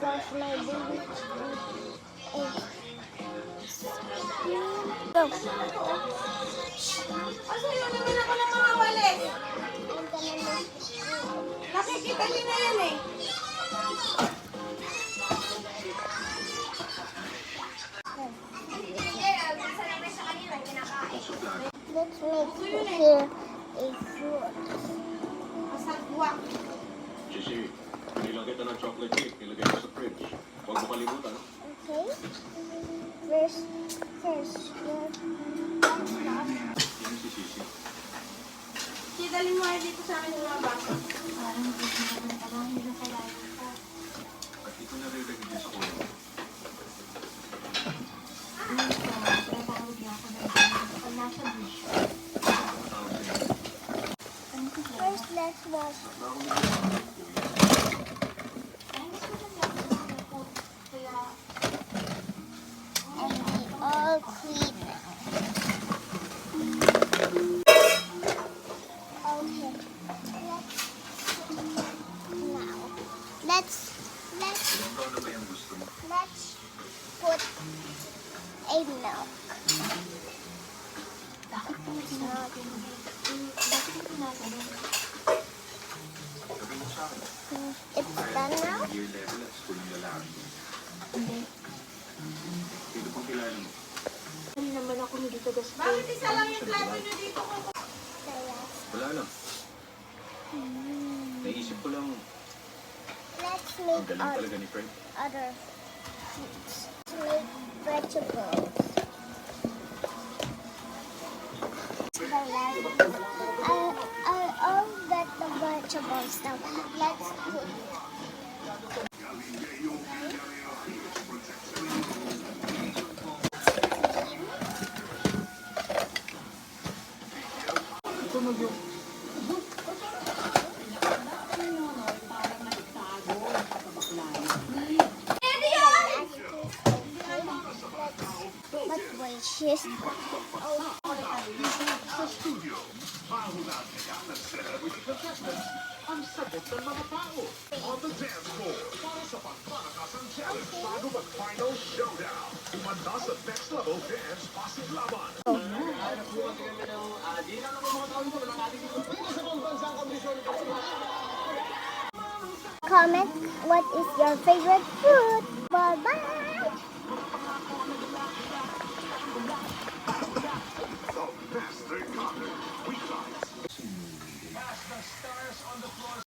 gosh, my baby is go. Kasi yun naman ako ng mga walis. I'm gonna make Nakikita niyo na yan eh. let's make here a fruit. Masagwa. Shishi, nilang kita ng chocolate cake, nilagay ko sa fridge. Huwag mo kalimutan. Okay. First, Yan si Shishi. Kidalin mo dito sa amin yung mga bata. At ito na rin lagi sa kulo. first let's wash. And be all clean. Okay. Let's Ilang taon na ba yung gusto mo? let's put a milk. Sabi mo sa akin, It's done now. year level at school ng lalaki. Sino pang kilala mo? Bakit isa lang yung plato nyo dito? Wala lang. Naisip ko lang, Let's ang make galing talaga ni Fred. other fruits. Let's make vegetables. I all got the vegetables now. Let's put but wait, she's Ang sagot ng mga tao on the dance floor para sa pagpalakas challenge bago mag-final showdown. Umanda sa next level dance pasig laban. comment what is your favorite fruit.